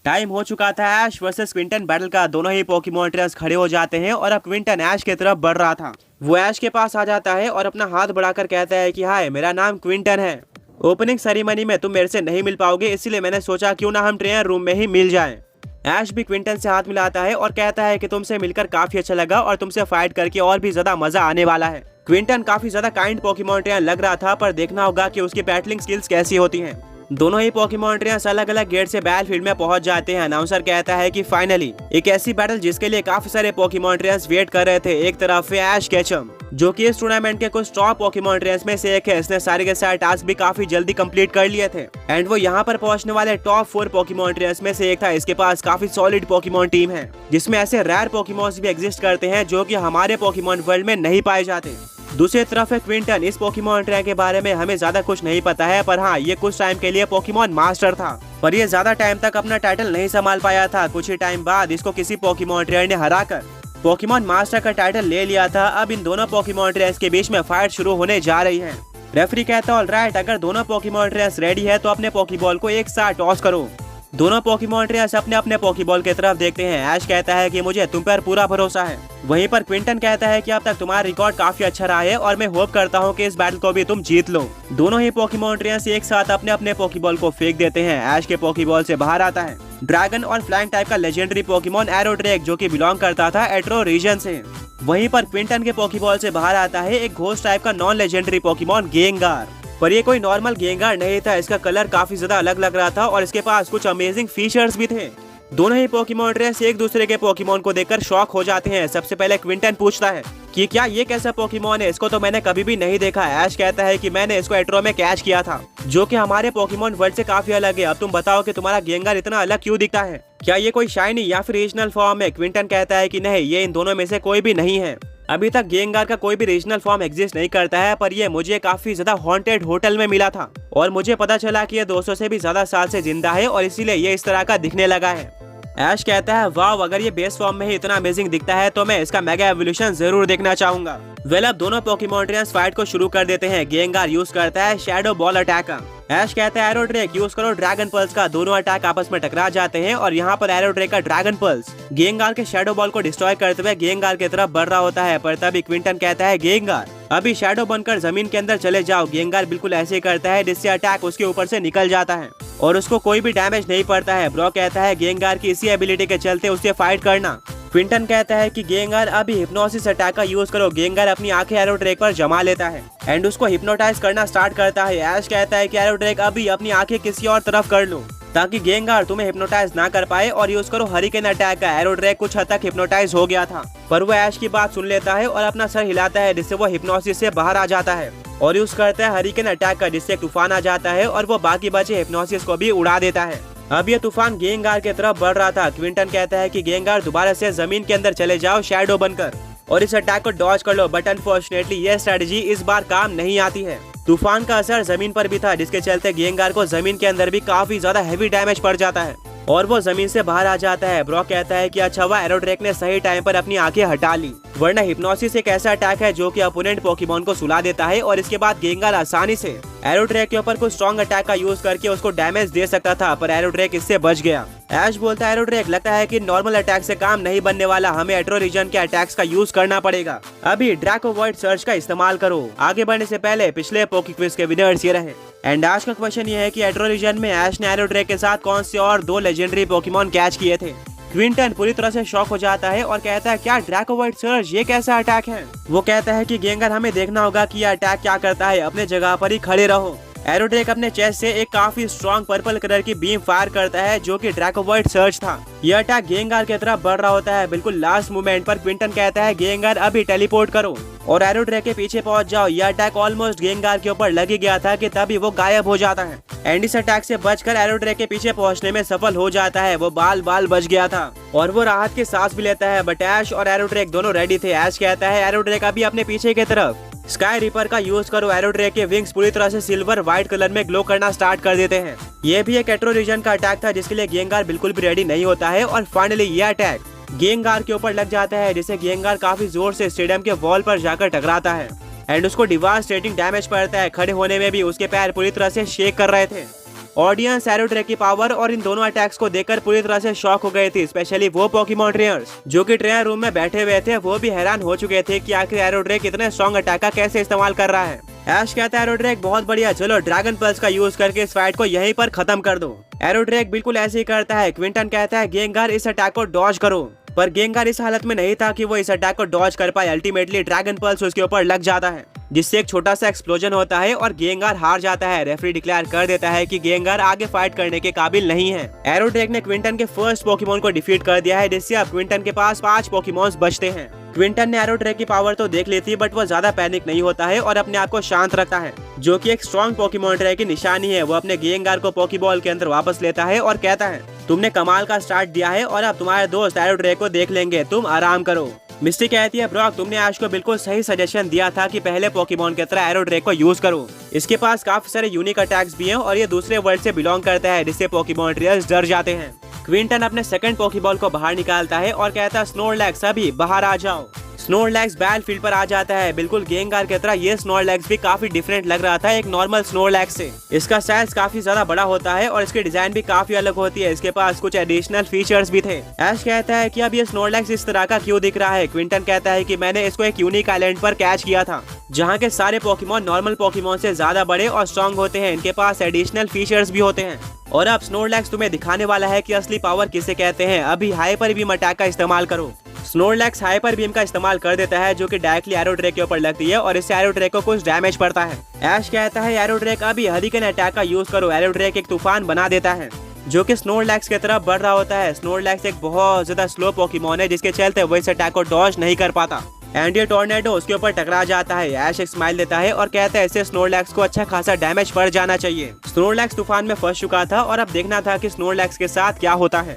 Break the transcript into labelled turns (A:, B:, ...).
A: Time हो चुका था ऐश वर्सेस क्विंटन बैटल का। दोनों ही पोकेमॉन ट्रेनर्स खड़े हो जाते हैं और अब क्विंटन ऐश की तरफ बढ़ रहा था। वो ऐश के पास आ जाता है और अपना हाथ बढ़ाकर कहता है कि हाय, मेरा नाम क्विंटन है। ओपनिंग सेरेमनी में तुम मेरे से नहीं मिल पाओगे, इसलिए मैंने सोचा क्यों ना हम ट्रेनर रूम में ही मिल जाएं। ऐश भी क्विंटन से हाथ मिलाता है और कहता है कि तुमसे मिलकर काफी अच्छा लगा और तुमसे फाइट करके और भी ज्यादा मजा आने वाला है। क्विंटन काफी ज्यादा काइंड पोकेमॉन ट्रेनर लग रहा था, पर देखना होगा कि उसकी बैटलिंग स्किल्स कैसी होती हैं। दोनों ही पोकेमॉन ट्रेनर्स अलग अलग गेट से बैटलफील्ड में पहुंच जाते हैं। अनाउंसर कहता है कि फाइनली एक ऐसी बैटल जिसके लिए काफी सारे पोकेमॉन ट्रेनर्स वेट कर रहे थे। एक तरफ है ऐश केचम, जो कि इस टूर्नामेंट के कुछ टॉप पोकेमॉन ट्रेनर्स में से एक है। इसने सारे के सारे टास्क भी काफी जल्दी कंप्लीट कर लिए थे एंड वो यहाँ पर पहुंचने वाले टॉप 4 पोकेमॉन ट्रेनर्स में से एक था। इसके पास काफी सॉलिड पोकेमॉन टीम है, जिसमें ऐसे रेयर पोकेमॉन्स भी एग्जिस्ट करते हैं जो कि हमारे पोकेमॉन वर्ल्ड में नहीं पाए जाते। दूसरी तरफ है क्विंटन। इस पोकेमॉन ट्रेनर के बारे में हमें ज्यादा कुछ नहीं पता है, पर हाँ, ये कुछ टाइम के लिए पोकेमॉन मास्टर था, पर ये ज्यादा टाइम तक अपना टाइटल नहीं संभाल पाया था। कुछ ही टाइम बाद इसको किसी पोकेमॉन ट्रेनर ने हराकर पोकेमॉन मास्टर का टाइटल ले लिया था। अब इन दोनों पोकेमॉन ट्रेनर्स के बीच में फाइट शुरू होने जा रही है। रेफरी कहता है ऑलराइट, अगर दोनों पोकेमॉन ट्रेनर्स रेडी है तो अपने पोकेबॉल को एक साथ टॉस करो। दोनों पोकेमॉन ट्रेनर्स अपने अपने पोकेबॉल की तरफ देखते हैं। ऐश कहता है कि मुझे तुम पर पूरा भरोसा है। वहीं पर क्विंटन कहता है कि अब तक तुम्हारा रिकॉर्ड काफी अच्छा रहा है और मैं होप करता हूं कि इस बैटल को भी तुम जीत लो। दोनों ही पोकेमॉन ट्रेनर्स एक साथ अपने अपने पोकेबॉल को फेंक देते हैं। ऐश के पोकेबॉल से बाहर आता है ड्रैगन और फ्लाइंग टाइप का लेजेंडरी पोकेमॉन एरोड्रेक, जो कि बिलोंग करता था एट्रो रीजन से। वहीं पर क्विंटन के पोकेबॉल से बाहर आता है एक घोस्ट टाइप का नॉन लेजेंडरी पोकेमॉन गेंगार, पर ये कोई नॉर्मल गेंगार नहीं था। इसका कलर काफी ज्यादा अलग लग रहा था और इसके पास कुछ अमेजिंग फीचर्स भी थे। दोनों ही पोकेमॉन ट्रेनर्स एक दूसरे के पोकेमॉन को देखकर शॉक हो जाते हैं। सबसे पहले क्विंटन पूछता है कि क्या ये कैसा पोकेमॉन है, इसको तो मैंने कभी भी नहीं देखा। ऐश कहता है कि मैंने इसको एट्रो में कैच किया था, जो कि हमारे पोकेमॉन वर्ल्ड से काफी अलग है। अब तुम बताओ कि तुम्हारा गेंगार इतना अलग क्यों दिखता है, क्या ये कोई शाइनी या फिर रीजनल फॉर्म है? क्विंटन कहता है कि नहीं, ये इन दोनों में से कोई भी नहीं है। अभी तक गेंगार का कोई भी रीजनल फॉर्म एग्जिस्ट नहीं करता है, पर ये मुझे काफी ज्यादा हॉन्टेड होटल में मिला था और मुझे पता चला कि ये 200 से भी ज्यादा साल से जिंदा है और इसीलिए ये इस तरह का दिखने लगा है। ऐश कहता है वाव, अगर ये बेस फॉर्म में ही इतना अमेजिंग दिखता है तो मैं इसका मेगा एवोल्यूशन जरूर देखना चाहूंगा। वेल, अब दोनों पोकेमॉन ट्रेनर्स फाइट को शुरू कर देते हैं। गेंगार यूज करता है शैडो बॉल अटैक का। ऐश कहता है एरोड्रेक यूज करो ड्रैगन पल्स का। दोनों अटैक आपस में टकरा जाते हैं और यहाँ पर एरोड्रेक का ड्रैगन पल्स गेंगार के शैडो बॉल को डिस्ट्रॉय करते हुए गेंगार की तरफ बढ़ रहा होता है। पर तभी क्विंटन कहता है गेंगार अभी शैडो बनकर जमीन के अंदर चले जाओ। गेंगार बिल्कुल ऐसे ही करता है, जिससे अटैक उसके ऊपर से निकल जाता है और उसको कोई भी डैमेज नहीं पड़ता है। ब्रो कहता है गेंगार की इसी एबिलिटी के चलते उससे फाइट करना। क्विंटन कहता है कि गेंगार अभी हिप्नोसिस अटैक का यूज करो। गेंगार अपनी आंखें एरोड्रेक पर जमा लेता है एंड उसको हिप्नोटाइज करना स्टार्ट करता है। ऐश कहता है कि एरोड्रेक अभी अपनी आंखें किसी और तरफ कर लो ताकि गेंगार तुम्हें हिप्नोटाइज ना कर पाए और यूज करो हरिकेन अटैक का। एरोड्रेक कुछ हद तक हिप्नोटाइज हो गया था, पर वो ऐश की बात सुन लेता है और अपना सर हिलाता है, जिससे वो हिप्नोसिस से बाहर आ जाता है और यूज करता है हरिकेन अटैक का, जिससे तूफान आ जाता है और वो बाकी बचे हिप्नोसिस को भी उड़ा देता है। अब ये तूफान गेंगार की तरफ बढ़ रहा था। क्विंटन कहता है कि गेंगार दोबारा से जमीन के अंदर चले जाओ शैडो बनकर और इस अटैक को डॉज कर लो, बट अनफॉर्चुनेटली ये स्ट्रेटजी इस बार काम नहीं आती है। तूफान का असर जमीन पर भी था, जिसके चलते गेंगार को जमीन के अंदर भी काफी ज्यादा हेवी डैमेज पड़ जाता है और वो जमीन से बाहर आ जाता है। ब्रॉक कहता है कि अच्छा हुआ एरोड्रेक ने सही टाइम पर अपनी आंखें हटा ली, वरना हिप्नोसिस एक ऐसा अटैक है जो कि अपोनेंट पोकेमॉन को सुला देता है और इसके बाद गेंगार आसानी से एरोड्रेक के ऊपर कुछ स्ट्रॉन्ग अटैक का यूज करके उसको डैमेज दे सकता था, पर एरोड्रेक इससे बच गया। ऐश बोलता है एरोड्रेक लगता है कि नॉर्मल अटैक से काम नहीं बनने वाला, हमें एट्रो रीजन के अटैक्स का यूज करना पड़ेगा। अभी ड्रैको वॉइड सर्च का इस्तेमाल करो। आगे बढ़ने से पहले पिछले पोके क्विज के विनर्स ये रहे एंड आज का क्वेश्चन ये है कि एट्रो रीजन में ऐश ने एरोड्रेक के साथ कौन से और 2 लेजेंडरी पोकेमॉन कैच किए थे। क्विंटन पूरी तरह से शॉक हो जाता है और कहता है क्या ड्रैको वॉइड सर्च ये कैसा अटैक है। वो कहता है कि गेंगार हमें देखना होगा कि यह अटैक क्या करता है, अपने जगह पर ही खड़े रहो। एरोड्रेक अपने चेस्ट से एक काफी स्ट्रॉन्ग पर्पल कलर की बीम फायर करता है, जो कि ड्रैको वॉइड सर्च था। यह अटैक गेंगार की तरफ बढ़ रहा होता है। बिल्कुल लास्ट मोमेंट पर क्विंटन कहता है गेंगार अभी टेलीपोर्ट करो और एरोड्रेक के पीछे पहुंच जाओ। यह अटैक ऑलमोस्ट गेंगार के ऊपर लग ही गया था कि तभी वो गायब हो जाता है एंड इस अटैक से बचकर एरोड्रेक के पीछे पहुंचने में सफल हो जाता है। वो बाल बच गया था और वो राहत की सांस भी लेता है, बट ऐश और एरोड्रेक दोनों रेडी थे। ऐश कहता है एरोड्रेक अभी अपने पीछे की तरफ स्काई रिपर का यूज करो। एरोड्रेक के विंग्स पूरी तरह से सिल्वर व्हाइट कलर में ग्लो करना स्टार्ट कर देते हैं। ये भी एक एट्रो रीजन का अटैक था, जिसके लिए गेंगार बिल्कुल भी रेडी नहीं होता है और फाइनली ये अटैक गेंगार के ऊपर लग जाता है, जिससे गेंगार काफी जोर से स्टेडियम के वॉल पर जाकर टकराता है एंड उसको डिवास्टेटिंग डैमेज पड़ता है। खड़े होने में भी उसके पैर पूरी तरह से शेक कर रहे थे। ऑडियंस एरोड्रैक की पावर और इन दोनों अटैक्स को देखकर पूरी तरह से शॉक हो गए थे, स्पेशली वो पोकेमॉन ट्रेनर्स जो कि ट्रेनर रूम में बैठे हुए थे। वो भी हैरान हो चुके थे कि आखिर एरोड्रैक इतने स्ट्रॉन्ग अटैक का कैसे इस्तेमाल कर रहा है। ऐश कहता है एरोड्रैक बहुत बढ़िया, चलो ड्रैगन पल्स का यूज करके इस फाइट को यहीं पर खत्म कर दो। एरोड्रैक बिल्कुल ऐसे ही करता है। क्विंटन कहता है गेंगार इस अटैक को डॉज करो, पर गेंगार इस हालत में नहीं था कि वो इस अटैक को डॉज कर पाए। अल्टीमेटली ड्रैगन पल्स उसके ऊपर लग जाता है, जिससे एक छोटा सा एक्सप्लोजन होता है और गेंगार हार जाता है। रेफरी डिक्लेयर कर देता है कि गेंगार आगे फाइट करने के काबिल नहीं है। एरोड्रैक ने क्विंटन के फर्स्ट पोकेमॉन को डिफीट कर दिया है, जिससे अब क्विंटन के पास 5 पोकेमॉन्स बचते हैं। क्विंटन ने एरोड्रैक की पावर तो देख ली थी, बट वो ज्यादा पैनिक नहीं होता है और अपने आप को शांत रखता है, जो कि एक स्ट्रॉन्ग पोकेमॉन ट्रेनर की निशानी है। वो अपने गेंगार को पोकेबॉल के अंदर वापस लेता है और कहता है तुमने कमाल का स्टार्ट दिया है और अब तुम्हारे दोस्त एरोड्रैक को देख लेंगे, तुम आराम करो। मिस्टी कहती है ब्रॉक तुमने ऐश को बिल्कुल सही सजेशन दिया था कि पहले पोकेमॉन की तरह एरोड्रैक को यूज करो। इसके पास काफी सारे यूनिक अटैक्स भी हैं और ये दूसरे वर्ल्ड से बिलोंग करता है, जिससे पोकेमॉन ट्रेनर्स डर जाते हैं। क्विंटन अपने सेकंड पोकेबॉल को बाहर निकालता है और कहता है स्नोरलैक्स अभी बाहर आ जाओ। स्नोरलैक्स बैटलफील्ड पर आ जाता है। बिल्कुल गेंगार की तरह ये स्नोरलैक्स भी काफी डिफरेंट लग रहा था एक नॉर्मल स्नोरलैक्स से। इसका साइज काफी ज्यादा बड़ा होता है और इसकी डिजाइन भी काफी अलग होती है। इसके पास कुछ एडिशनल फीचर्स भी थे। ऐश कहता है कि अब ये स्नोरलैक्स इस तरह का क्यों दिख रहा है। क्विंटन कहता है कि मैंने इसको एक यूनिक आइलैंड पर कैच किया था, जहाँ के सारे पोकेमॉन नॉर्मल पोकेमॉन से ज्यादा बड़े और स्ट्रॉन्ग होते हैं। इनके पास एडिशनल फीचर्स भी होते हैं और अब स्नोरलैक्स तुम्हें दिखाने वाला है कि असली पावर किसे कहते हैं। अभी हाइपर बीम अटैक का इस्तेमाल करो। स्नोरलैक्स हाइपर बीम का इस्तेमाल कर देता है, जो कि डायरेक्टली एरोड्रैक के ऊपर लगती है और इससे एरोड्रैक को कुछ डैमेज पड़ता है। ऐश कहता है एरोड्रैक अभी हरिकेन अटैक का यूज करो। एरोड्रैक एक तूफान बना देता है जो कि स्नोरलैक्स की तरफ बढ़ रहा होता है। स्नोरलैक्स एक बहुत ज्यादा स्लो पोकेमॉन है, जिसके चलते वो इस अटैक को डॉज नहीं कर पाता एंड ये टोर्नेडो उसके ऊपर टकरा जाता है। ऐश एक स्माइल देता है और कहता है इससे स्नोरलैक्स को अच्छा खासा डैमेज पड़ जाना चाहिए। स्नोरलैक्स तूफान में फंस चुका था और अब देखना था कि स्नोरलैक्स के साथ क्या होता है।